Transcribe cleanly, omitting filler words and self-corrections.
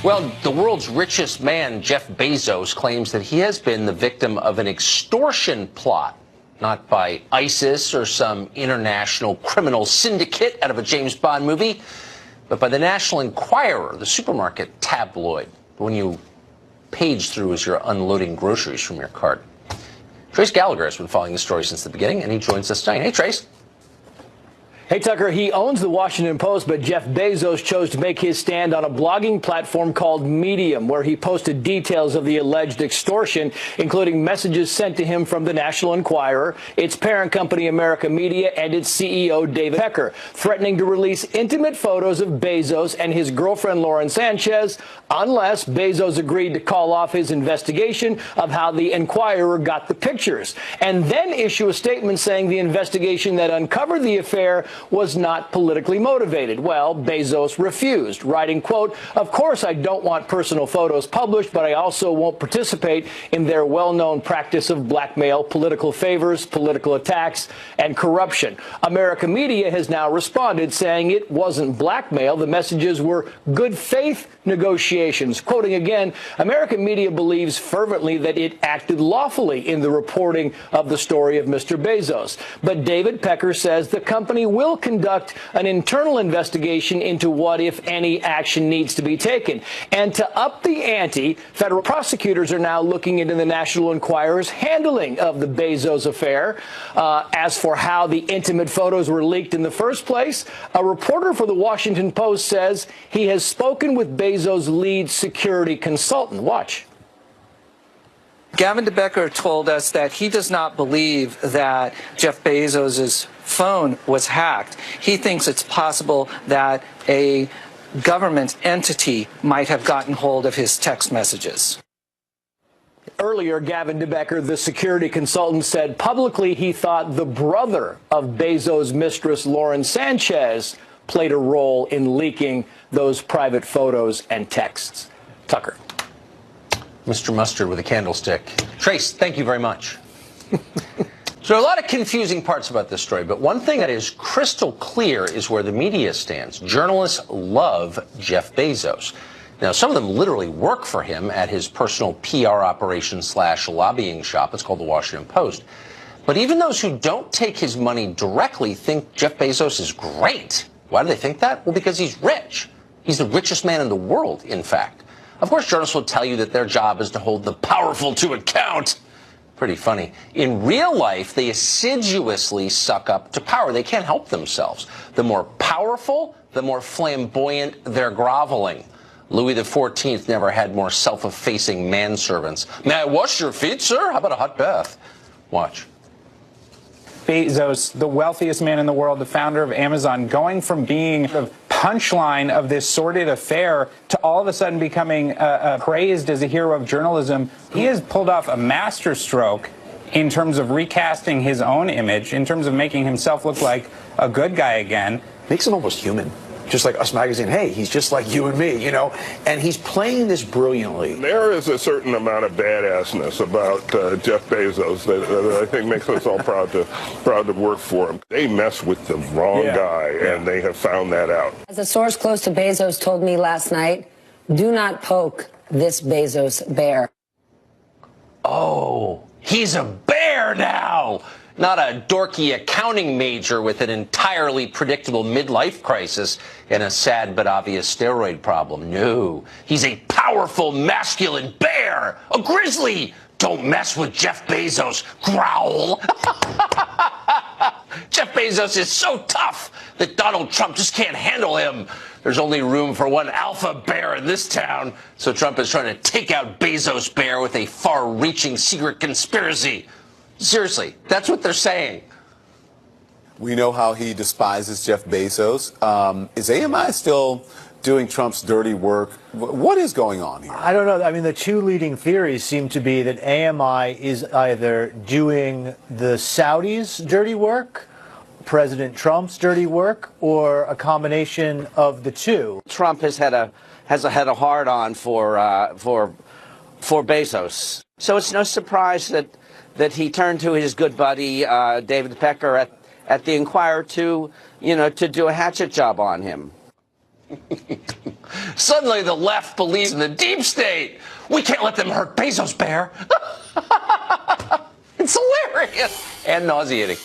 Well, the world's richest man, Jeff Bezos, claims that he has been the victim of an extortion plot, not by ISIS or some international criminal syndicate out of a James Bond movie, but by the National Enquirer, the supermarket tabloid, when you page through as you're unloading groceries from your cart. Trace Gallagher has been following the story since the beginning, and he joins us tonight. Hey, Trace. Hey, Tucker, he owns the Washington Post, but Jeff Bezos chose to make his stand on a blogging platform called Medium, where he posted details of the alleged extortion, including messages sent to him from the National Enquirer, its parent company America Media, and its CEO David Pecker, threatening to release intimate photos of Bezos and his girlfriend Lauren Sanchez unless Bezos agreed to call off his investigation of how the Enquirer got the pictures, and then issue a statement saying the investigation that uncovered the affair was not politically motivated. Well, Bezos refused, writing, quote, "Of course I don't want personal photos published, but I also won't participate in their well-known practice of blackmail, political favors, political attacks, and corruption." America Media has now responded, saying it wasn't blackmail. The messages were good faith negotiations. Quoting again, American Media believes fervently that it acted lawfully in the reporting of the story of Mr. Bezos. But David Pecker says the company will conduct an internal investigation into what, if any, action needs to be taken. And to up the ante, federal prosecutors are now looking into the National Enquirer's handling of the Bezos affair. As for how the intimate photos were leaked in the first place, a reporter for the Washington Post says he has spoken with Bezos' lead security consultant. Watch. Gavin de Becker told us that he does not believe that Jeff Bezos' phone was hacked. He thinks it's possible that a government entity might have gotten hold of his text messages. Earlier, Gavin de Becker, the security consultant, said publicly he thought the brother of Bezos' mistress, Lauren Sanchez, played a role in leaking those private photos and texts. Tucker. Mr. Mustard with a candlestick. Trace, thank you very much. So there are a lot of confusing parts about this story, but one thing that is crystal clear is where the media stands. Journalists love Jeff Bezos. Now, some of them literally work for him at his personal PR operation / lobbying shop. It's called the Washington Post. But even those who don't take his money directly think Jeff Bezos is great. Why do they think that? Well, because he's rich. He's the richest man in the world, in fact. Of course, journalists will tell you that their job is to hold the powerful to account. Pretty funny. In real life, they assiduously suck up to power. They can't help themselves. The more powerful, the more flamboyant they're groveling. Louis XIV never had more self-effacing manservants. May I wash your feet, sir? How about a hot bath? Watch. Bezos, the wealthiest man in the world, the founder of Amazon, going from being the punchline of this sordid affair to all of a sudden becoming praised as a hero of journalism. He has pulled off a masterstroke in terms of recasting his own image, in terms of making himself look like a good guy again. Makes him almost human. Just like Us Magazine, hey, he's just like you and me, you know, and he's playing this brilliantly. There is a certain amount of badassness about Jeff Bezos that I think makes us all proud to work for him. They mess with the wrong guy, and they have found that out. As a source close to Bezos told me last night, do not poke this Bezos bear. Oh, he's a bear now! Not a dorky accounting major with an entirely predictable midlife crisis and a sad but obvious steroid problem. No, he's a powerful, masculine bear, a grizzly. Don't mess with Jeff Bezos. Growl. Jeff Bezos is so tough that Donald Trump just can't handle him. There's only room for one alpha bear in this town, so Trump is trying to take out Bezos Bear with a far-reaching secret conspiracy. Seriously, that's what they're saying. We know how he despises Jeff Bezos. Is AMI still doing Trump's dirty work? What is going on here? I don't know. I mean, the two leading theories seem to be that AMI is either doing the Saudis' dirty work, President Trump's dirty work, or a combination of the two. Trump has had a hard-on for Bezos, so it's no surprise that he turned to his good buddy David Pecker at the Enquirer to do a hatchet job on him. Suddenly the left believes in the deep state. We can't let them hurt Bezos, Bear. It's hilarious and nauseating.